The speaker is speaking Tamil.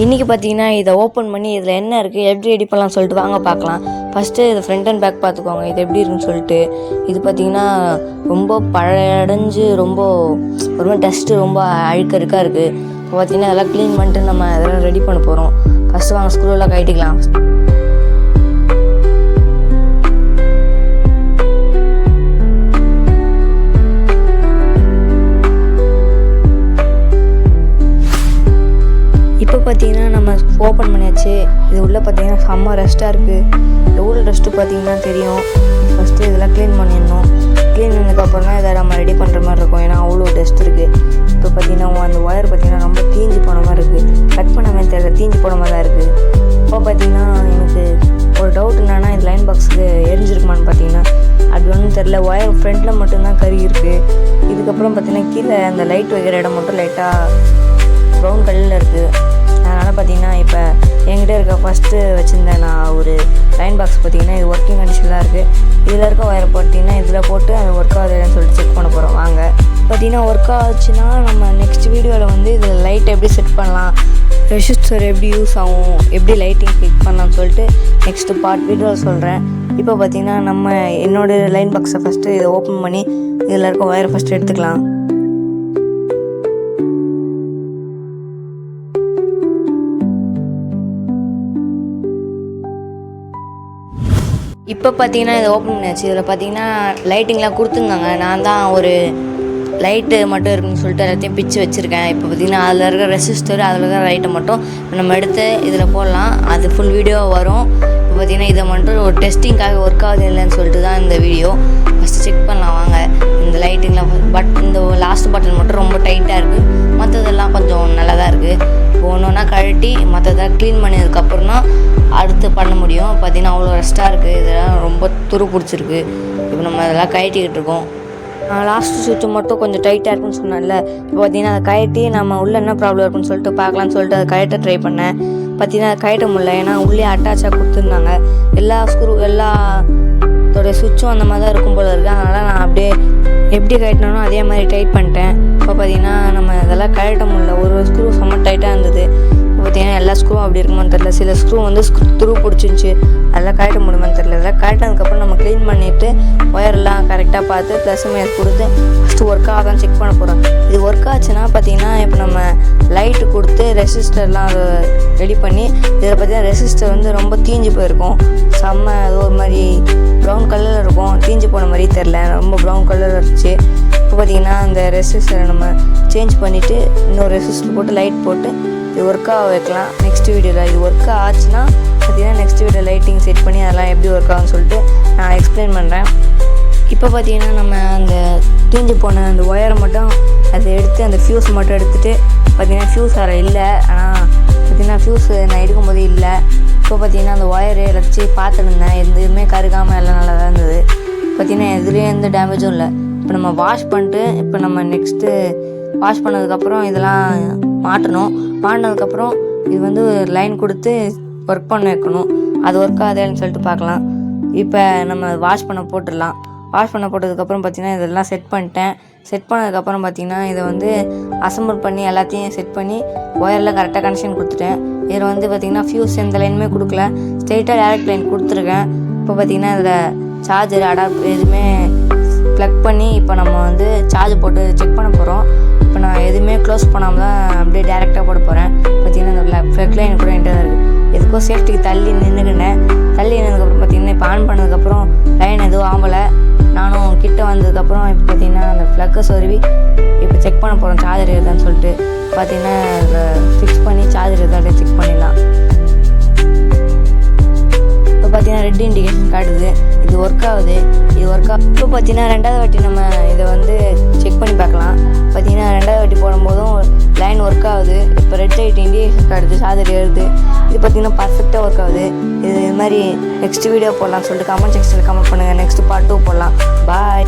இன்றைக்கி பார்த்தீங்கன்னா இதை ஓப்பன் பண்ணி இதில் என்ன இருக்குது எப்படி ரெடி பண்ணலாம்னு சொல்லிட்டு வாங்க பார்க்கலாம். ஃபஸ்ட்டு இது ஃப்ரண்ட் அண்ட் பேக் பார்த்துக்கோங்க, இது எப்படி இருக்குன்னு சொல்லிட்டு. இது பார்த்திங்கன்னா ரொம்ப பழையடைஞ்சு ரொம்ப ஒரு டஸ்ட்டு ரொம்ப அழுக்கருக்காக இருக்குது. இப்போ பார்த்திங்கன்னா இதெல்லாம் க்ளீன் பண்ணிட்டு நம்ம இதெல்லாம் ரெடி பண்ண போகிறோம். ஃபஸ்ட்டு வாங்க ஸ்க்ரூவெல்லாம் கட்டிக்கலாம். இப்போ பார்த்தீங்கன்னா நம்ம ஓப்பன் பண்ணியாச்சு. இது உள்ளே பார்த்தீங்கன்னா செம்ம ரெஸ்ட்டாக இருக்குது. எவ்வளோ ரெஸ்ட்டு பார்த்தீங்கன்னா தெரியும். ஃபஸ்ட்டு இதெல்லாம் க்ளீன் பண்ணிடணும். க்ளீன் பண்ணதுக்கப்புறம் தான் இதை நம்ம ரெடி பண்ணுற மாதிரி இருக்கும், ஏன்னா அவ்வளோ டஸ்ட் இருக்குது. இப்போ பார்த்தீங்கன்னா அந்த ஒயர் பார்த்தீங்கன்னா ரொம்ப தீஞ்சு போன மாதிரி இருக்குது. கட் பண்ணவே தெரியல, தீஞ்சு போன மாதிரி தான் இருக்குது. இப்போ பார்த்தீங்கன்னா எனக்கு ஒரு டவுட் என்னென்னா, இது லைன் பாக்ஸுக்கு எரிஞ்சிருக்குமான்னு பார்த்தீங்கன்னா அப்படி ஒன்றும் தெரில. ஒயர் ஃப்ரண்ட்டில் மட்டும்தான் கறி இருக்குது. இதுக்கப்புறம் பார்த்தீங்கன்னா கீழே அந்த லைட் வைக்கிற இடம் மட்டும் லைட்டாக ப்ரௌன் கலரில் இருக்குது. அதனால் பார்த்தீங்கன்னா இப்போ என்கிட்ட இருக்க ஃபஸ்ட்டு வச்சுருந்தேன் நான் ஒரு லைன் பாக்ஸ் பார்த்தீங்கன்னா இது ஒர்க்கிங் கண்டிஷனில் இருக்குது. இதில் இருக்க ஒயரை பார்த்தீங்கன்னா இதில் போட்டு அது ஒர்க் ஆகுதுன்னு சொல்லிட்டு செக் பண்ண போகிறோம். வாங்க பார்த்தீங்கன்னா ஒர்க் ஆச்சுன்னா நம்ம நெக்ஸ்ட் வீடியோவில் வந்து இதில் லைட் எப்படி செட் பண்ணலாம், ரெசிஸ்டர் எப்படி யூஸ் ஆகும், எப்படி லைட்டிங் ஃபிக்ஸ் பண்ணலாம்னு சொல்லிட்டு நெக்ஸ்ட்டு பார்ட் வீடியோவில் சொல்கிறேன். இப்போ பார்த்தீங்கன்னா நம்ம என்னோடய லைன் பாக்ஸை ஃபஸ்ட்டு இதை ஓப்பன் பண்ணி இதில் இருக்க ஒயரை ஃபஸ்ட்டு எடுத்துக்கலாம். இப்போ பார்த்தீங்கன்னா இதை ஓப்பன் பண்ணியாச்சு. இதில் பார்த்தீங்கன்னா லைட்டிங்லாம் கொடுத்துருந்தாங்க. நான் தான் ஒரு லைட்டு மட்டும் இருக்குன்னு சொல்லிட்டு எல்லாத்தையும் பிச்சு வச்சுருக்கேன். இப்போ பார்த்தீங்கன்னா அதில் இருக்கிற ரெசிஸ்டர், அதில் இருக்கிற லைட்டை மட்டும் நம்ம எடுத்து இதில் போடலாம். அது ஃபுல் வீடியோ வரும். இப்போ பார்த்தீங்கன்னா இதை மட்டும் ஒரு டெஸ்டிங்காக ஒர்க் ஆகுது இல்லைன்னு சொல்லிட்டு தான் இந்த வீடியோ. ஃபஸ்ட்டு செக் பண்ணலாம் வாங்க. இந்த லைட்டிங்லாம் இந்த லாஸ்ட் பட்டன் மட்டும் ரொம்ப டைட்டாக இருக்குது. மற்றதெல்லாம் கொஞ்சம் நல்லா தான் இருக்குது. இப்போ ஒன்று ஒன்றா கழட்டி மற்றதெல்லாம் க்ளீன் பண்ணதுக்கப்புறம் தான் அடுத்து பண்ண முடியும். பார்த்திங்கன்னா அவ்வளோ ரெஸ்ட்டாக இருக்குது. இதெல்லாம் ரொம்ப துரு பிடிச்சிருக்கு. இப்போ நம்ம அதெல்லாம் கழட்டிக்கிட்டு இருக்கோம். லாஸ்ட்டு சுவிட்சு மட்டும் கொஞ்சம் டைட்டாக இருக்குன்னு சொன்னேன்ல. இப்போ பார்த்திங்கன்னா அதை கழட்டி நம்ம உள்ளே என்ன ப்ராப்ளம் இருக்குன்னு சொல்லிட்டு பார்க்கலான்னு சொல்லிட்டு அதை கழட்ட ட்ரை பண்ணேன். பார்த்திங்கன்னா அதை கழட்ட முடியல, ஏன்னா உள்ளே அட்டாச்சாக கொடுத்துருந்தாங்க. எல்லா எல்லாத்தோடைய சுவிட்சும் அந்த மாதிரி தான் இருக்கும் போல இருக்குது. அதனால் நான் அப்படியே எப்படி கழட்டினாலும் அதே மாதிரி டைட் பண்ணிட்டேன். இப்போ பார்த்திங்கன்னா நம்ம அதெல்லாம் கழட்ட முடியல. ஒரு ஸ்க்ரூ செம்ம டைட்டாக இருந்தது. பார்த்திங்கன்னா எல்லா ஸ்க்ரூவும் அப்படி இருக்குமான்னு தெரில. சில ஸ்க்ரூ வந்து துரு பிடிச்சிருந்துச்சி, அதெல்லாம் கழட்ட முடியுமான்னு தெரில. அதெல்லாம் கழட்டினதுக்கப்புறம் நம்ம க்ளீன் பண்ணிவிட்டு ஒயரெல்லாம் கரெக்டாக பார்த்து ப்ளஸ் மைனஸ் கொடுத்து ஃபஸ்ட்டு ஒர்க் ஆகாதான் செக் பண்ண போகிறோம். இது ஒர்க் ஆச்சுன்னா பார்த்திங்கன்னா இப்போ நம்ம லைட்டு கொடுத்து ரெசிஸ்டர்லாம் அதை ரெடி பண்ணி இதில் பார்த்திங்கன்னா ரெசிஸ்டர் வந்து ரொம்ப தீஞ்சு போயிருக்கும். செம்ம அது ஒரு மாதிரி ப்ரௌன் கலரில் இருக்கும். தீஞ்சு போன மாதிரி தெரில, ரொம்ப ப்ரௌன் கலரில் இருந்துச்சு. இப்போ பார்த்திங்கன்னா அந்த ரெசிஸ்டரை நம்ம சேஞ்ச் பண்ணிவிட்டு இன்னொரு ரெசிஸ்டர் போட்டு லைட் போட்டு இது ஒர்க்காக வைக்கலாம். நெக்ஸ்ட் வீடியோவில் இது ஒர்க் ஆச்சுன்னா பார்த்திங்கன்னா நெக்ஸ்ட் வீடியோ லைட்டிங் செட் பண்ணி அதெல்லாம் எப்படி ஒர்க் ஆகும்னு சொல்லிட்டு நான் எக்ஸ்பிளைன் பண்ணுறேன். இப்போ பார்த்திங்கன்னா நம்ம அந்த தீஞ்சு போன அந்த ஒயரை மட்டும் அதை எடுத்து அந்த ஃபியூஸ் மட்டும் எடுத்துகிட்டு பார்த்திங்கன்னா ஃபியூஸ் வேறு இல்லை. ஆனால் பார்த்திங்கன்னா ஃபியூஸ் நான் எடுக்கும்போதே இல்லை. இப்போ பார்த்திங்கன்னா அந்த ஒயரு எல்லாத்தையும் பார்த்துருந்தேன். எதுவுமே கருகாமல் எல்லாம் நல்லா தான் இருந்தது. பார்த்திங்கன்னா எதுலேயும் எந்த டேமேஜும் இல்லை. இப்போ நம்ம வாஷ் பண்ணிட்டு இப்போ நம்ம நெக்ஸ்ட்டு வாஷ் பண்ணதுக்கப்புறம் இதெல்லாம் மாட்டினதுக்கப்புறம் இது வந்து லைன் கொடுத்து ஒர்க் பண்ண வைக்கணும். அது ஒர்க் ஆகுதுன்னு சொல்லிட்டு பார்க்கலாம். இப்போ நம்ம வாஷ் பண்ண போட்டுடலாம். வாஷ் பண்ண போட்டதுக்கப்புறம் பார்த்திங்கன்னா இதெல்லாம் செட் பண்ணிட்டேன். செட் பண்ணதுக்கப்புறம் பார்த்திங்கன்னா இதை வந்து அசம்பிள் பண்ணி எல்லாத்தையும் செட் பண்ணி ஒயரில் கரெக்டாக கனெக்ஷன் கொடுத்துட்டேன். இதில் வந்து பார்த்திங்கன்னா ஃபியூஸ் எந்த லைனுமே கொடுக்கல, ஸ்ட்ரெயிட்டாக டேரக்ட் லைன் கொடுத்துருக்கேன். இப்போ பார்த்திங்கன்னா இதில் சார்ஜர் அடாப்டர் எதுவுமே ப்ளக் பண்ணி இப்போ நம்ம வந்து சார்ஜ் போட்டு செக் பண்ண போகிறோம். இப்போ நான் எதுவுமே க்ளோஸ் பண்ணாமல் தான் அப்படியே டேரெக்டாக போட போகிறேன். பார்த்திங்கன்னா இந்த ப்ளக் லைன் கூட என்கிட்ட இருக்குது. எதுக்கோ சேஃப்டிக்கு தள்ளி நின்றுக்கினேன். தள்ளி நின்றதுக்கப்புறம் பார்த்திங்கன்னா இப்போ ஆன் பண்ணதுக்கப்புறம் லைன் எதுவும் ஆகலை. நானும் கிட்ட வந்ததுக்கப்புறம் இப்போ பார்த்திங்கன்னா அந்த ப்ளக்கை சொருவி இப்போ செக் பண்ண போகிறோம் சார்ஜர் இருக்குதான்னு சொல்லிட்டு. பார்த்திங்கன்னா அதில் ஃபிக்ஸ் பண்ணி சார்ஜர் இருந்தாலே செக் பண்ணிடலாம். இப்போ பார்த்திங்கன்னா ரெட் இண்டிகேஷன் காட்டுது, இது ஒர்க் ஆகுது. இப்போ பார்த்திங்கன்னா ரெண்டாவது வாட்டி நம்ம இதை வந்து செக் பண்ணி பார்க்கலாம். பார்த்திங்கன்னா ரெண்டாவது வாட்டி போடும்போதும் லைன் ஒர்க் ஆகுது. இப்போ ரெட் லைட் இண்டிகேஷன் காட்டுது, சார்ஜர் ஏறுது. இது பார்த்திங்கன்னா பர்ஃபெக்டாக ஒர்க் ஆகுது. இது மாதிரி நெக்ஸ்ட் வீடியோ போடலாம்னு சொல்லிட்டு கமெண்ட் செக்ஷனில் கமெண்ட் பண்ணுங்கள். நெக்ஸ்ட் பார்ட் 2 போடலாம். பாய்.